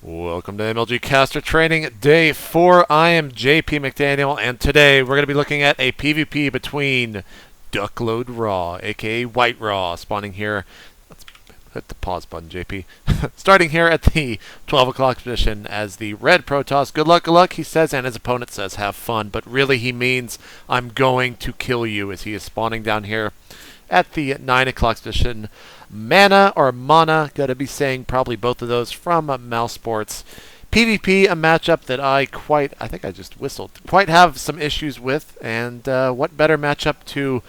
Welcome to MLG Caster Training Day 4. I am JP McDaniel, and today we're going to be looking at a PvP between DuckloadRa, aka WhiteRa, spawning here. Let's hit the pause button, JP. Starting here at the 12 o'clock position as the red Protoss. Good luck, he says, and his opponent says have fun, but really he means I'm going to kill you as he is spawning down here at the 9 o'clock position. MouzMaNa or MouzMaNa, gotta be saying probably both of those from mousesports. PvP, a matchup that I think I just whistled, quite have some issues with, and what better matchup to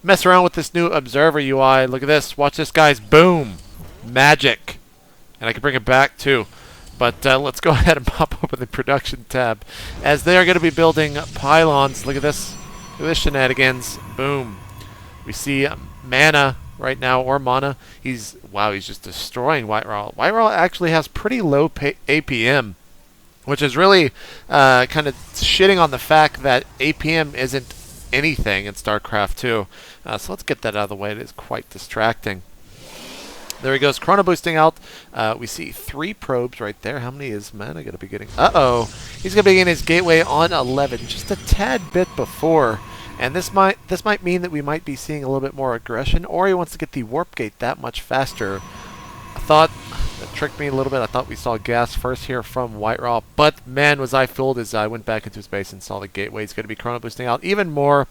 mess around with this new Observer UI. Look at this, watch this guys, boom, magic. And I can bring it back too. But let's go ahead and pop open the production tab as they are going to be building pylons. Look at this shenanigans, boom. We see MouzMaNa right now, or MouzMaNa. He's just destroying WhiteRa. WhiteRa actually has pretty low APM, which is really kind of shitting on the fact that APM isn't anything in StarCraft 2. So let's get that out of the way. It is quite distracting. There he goes, chrono boosting out. We see 3 probes right there. How many is MouzMaNa going to be getting? Uh-oh. He's going to be getting his gateway on 11, just a tad bit before. And this might mean that we might be seeing a little bit more aggression, or he wants to get the warp gate that much faster. I thought that tricked me a little bit. I thought we saw gas first here from WhiteRa, but man, was I fooled as I went back into his base and saw the gateway. He's going to be chrono boosting out even more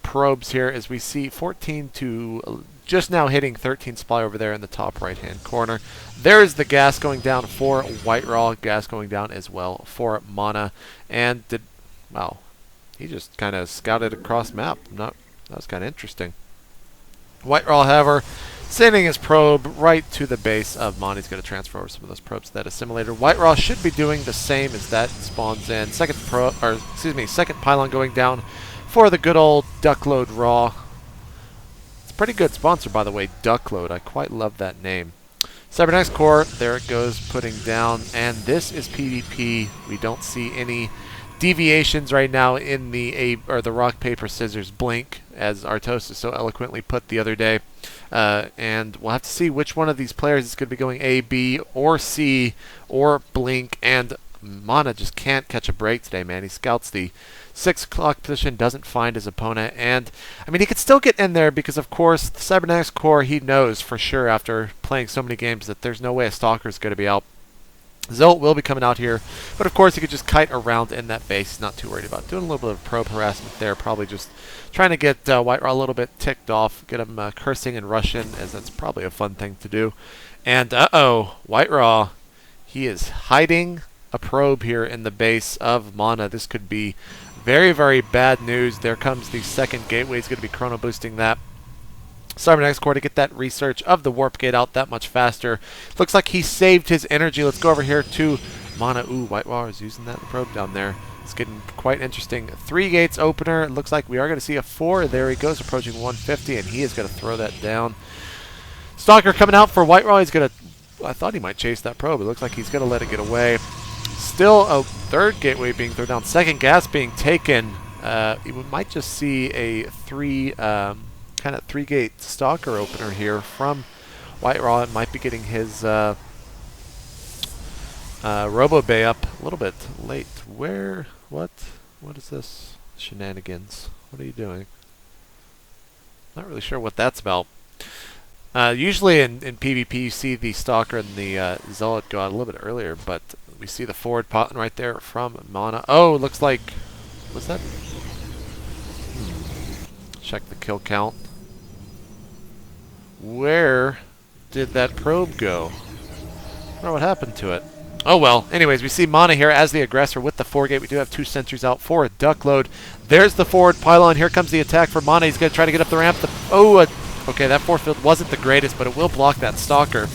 probes here as we see 14 to just now hitting 13 supply over there in the top right hand corner. There's the gas going down for WhiteRa, gas going down as well for MouzMaNa, and wow. He just kind of scouted across map. That was kind of interesting. WhiteRa, however, sending his probe right to the base of MouzMaNa. He's going to transfer over some of those probes to that assimilator. WhiteRa should be doing the same as that spawns in. Second pylon going down for the good old DuckloadRa. It's a pretty good sponsor, by the way, Duckload. I quite love that name. Cybernetics core, there it goes, putting down, and this is PvP. We don't see any deviations right now in the rock paper scissors blink, as Artosis so eloquently put the other day, and we'll have to see which one of these players is going to be going A, B, or C, or blink. And MouzMaNa just can't catch a break today, man. He scouts the 6 o'clock position, doesn't find his opponent, and I mean he could still get in there because of course the Cybernetics core, he knows for sure after playing so many games that there's no way a stalker is going to be out. Zolt will be coming out here, but of course he could just kite around in that base. He's not too worried about doing a little bit of probe harassment there, probably just trying to get WhiteRa a little bit ticked off, get him cursing in Russian, as that's probably a fun thing to do. And WhiteRa, he is hiding a probe here in the base of MouzMaNa. This could be very, very bad news. There comes the second gateway. He's going to be chrono boosting that Cybernetics core to get that research of the warp gate out that much faster. Looks like he saved his energy. Let's go over here to MouzMaNa. Ooh, WhiteRa is using that probe down there. It's getting quite interesting. 3 gates opener. It looks like we are going to see a 4. There he goes, approaching 150, and he is going to throw that down. Stalker coming out for WhiteRa. He's going to... I thought he might chase that probe. It looks like he's going to let it get away. Still a 3rd gateway being thrown down. 2nd gas being taken. We might just see a 3... kind of 3-gate stalker opener here from WhiteRa. It might be getting his Robo Bay up a little bit late. What is this shenanigans? What are you doing? Not really sure what that's about. Usually in PvP you see the stalker and the zealot go out a little bit earlier, but we see the forward potting right there from MouzMaNa. Oh, looks like, what's that? Check the kill count. Where did that probe go? I don't know what happened to it. Oh well. Anyways, we see MouzMaNa here as the aggressor with the 4-gate. We do have 2 sentries out for a Duckload. There's the forward pylon. Here comes the attack for MouzMaNa. He's going to try to get up the ramp. Okay, that force field wasn't the greatest, but it will block that stalker.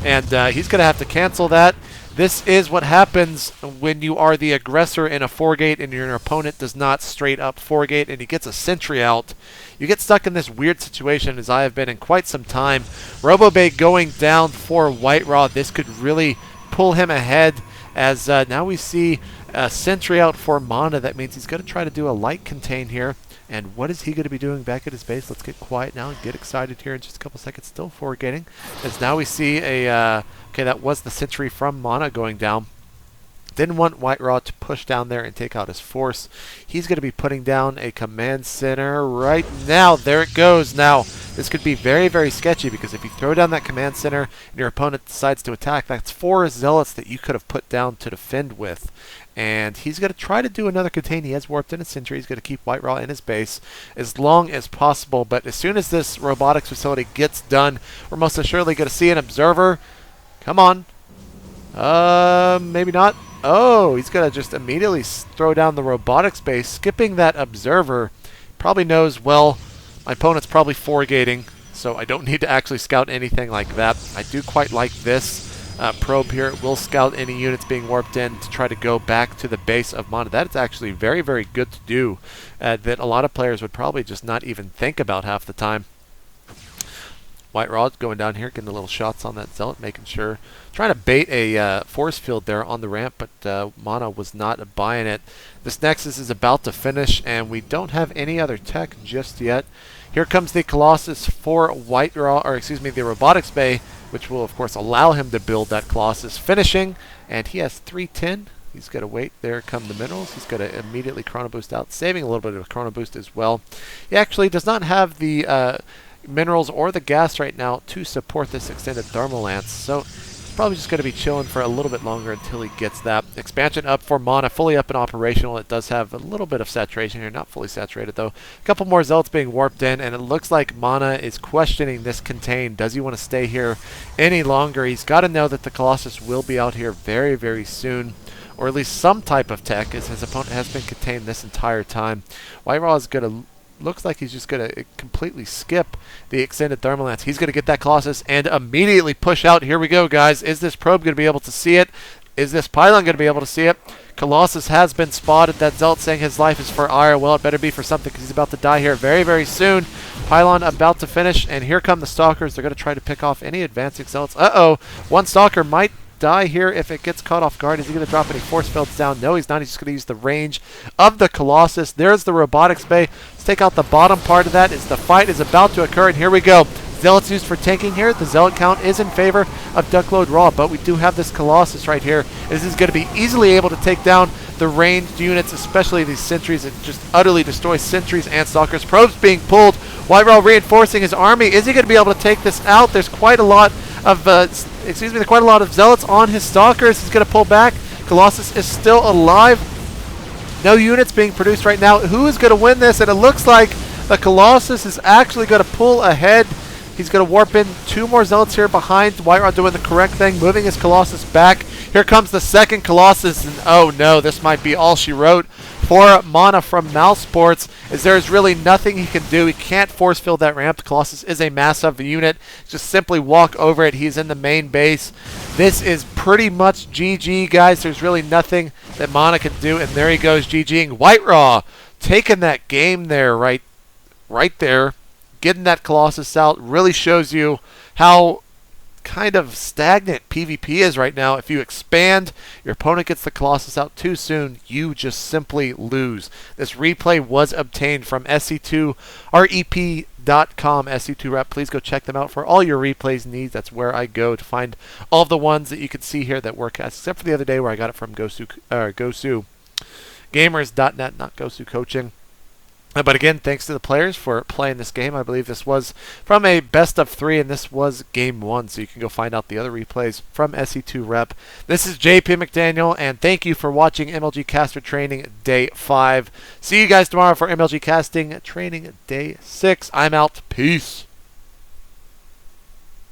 And he's going to have to cancel that. This is what happens when you are the aggressor in a 4-gate and your opponent does not straight up 4-gate and he gets a sentry out. You get stuck in this weird situation, as I have been in quite some time. RoboBay going down for WhiteRa. This could really pull him ahead, as now we see a sentry out for MouzMaNa. That means he's going to try to do a light contain here. And what is he going to be doing back at his base? Let's get quiet now and get excited here in just a couple seconds. Still forward-gating. As now we see a... okay, that was the sentry from MouzMaNa going down. Didn't want WhiteRa to push down there and take out his force. He's going to be putting down a command center right now. There it goes. Now, this could be very, very sketchy because if you throw down that command center and your opponent decides to attack, that's 4 zealots that you could have put down to defend with. And he's going to try to do another contain. He has warped in a sentry. He's going to keep WhiteRa in his base as long as possible. But as soon as this robotics facility gets done, we're most assuredly going to see an observer. Come on. Maybe not. Oh, he's going to just immediately throw down the robotics base, skipping that observer. Probably knows, well, my opponent's probably forward-gating, so I don't need to actually scout anything like that. I do quite like this probe here. It will scout any units being warped in to try to go back to the base of MouzMaNa. That is actually very, very good to do that a lot of players would probably just not even think about half the time. WhiteRa going down here, getting a little shots on that zealot, making sure, trying to bait a force field there on the ramp, but MouzMaNa was not buying it. This Nexus is about to finish, and we don't have any other tech just yet. Here comes the Colossus for WhiteRa, or excuse me, the robotics bay, which will of course allow him to build that Colossus, finishing, and he has 310. He's got to wait. There come the minerals. He's got to immediately chrono boost out, saving a little bit of chrono boost as well. He actually does not have the minerals or the gas right now to support this extended thermal lance, so he's probably just going to be chilling for a little bit longer until he gets that. Expansion up for MouzMaNa, fully up and operational. It does have a little bit of saturation here, not fully saturated though. A couple more zealots being warped in, and it looks like MouzMaNa is questioning this contain. Does he want to stay here any longer? He's got to know that the Colossus will be out here very, very soon, or at least some type of tech, as his opponent has been contained this entire time. WhiteRa is going to looks like he's just going to completely skip the extended thermal lance. He's going to get that Colossus and immediately push out. Here we go, guys. Is this probe going to be able to see it? Is this pylon going to be able to see it? Colossus has been spotted. That zealot saying his life is for ire. Well, it better be for something because he's about to die here very, very soon. Pylon about to finish, and here come the stalkers. They're going to try to pick off any advancing zealots. Uh-oh. One stalker might die here if it gets caught off guard. Is he going to drop any force fields down? No, he's not. He's just going to use the range of the Colossus. There's the robotics bay. Let's take out the bottom part of that as the fight is about to occur, and here we go. Zealots used for tanking here. The zealot count is in favor of DuckloadRa, but we do have this Colossus right here. This is going to be easily able to take down the ranged units, especially these sentries, and just utterly destroy sentries and stalkers. Probes being pulled. WhiteRa reinforcing his army. Is he going to be able to take this out? There's quite a lot of quite a lot of zealots on his stalkers. He's going to pull back. Colossus is still alive. No units being produced right now. Who is going to win this? And it looks like the Colossus is actually going to pull ahead. He's going to warp in 2 more zealots here behind. WhiteRa doing the correct thing, moving his Colossus back. Here comes the second Colossus, and oh no, this might be all she wrote for MouzMaNa from Mousesports, as there's really nothing he can do. He can't force field that ramp. The Colossus is a massive unit. Just simply walk over it. He's in the main base. This is pretty much GG, guys. There's really nothing that MouzMaNa can do, and there he goes, GGing. WhiteRa taking that game there, right there. Getting that Colossus out really shows you how kind of stagnant PvP is right now. If you expand, your opponent gets the Colossus out too soon, you just simply lose. This replay was obtained from SC2REP.com, SC2Rep. Please go check them out for all your replays needs. That's where I go to find all of the ones that you can see here that work, except for the other day where I got it from GoSu Gamers.net, not GoSu Coaching. But again, thanks to the players for playing this game. I believe this was from a best of 3, and this was game 1. So you can go find out the other replays from SC2Rep. This is JP McDaniel, and thank you for watching MLG Caster Training Day 5. See you guys tomorrow for MLG Casting Training Day 6. I'm out. Peace.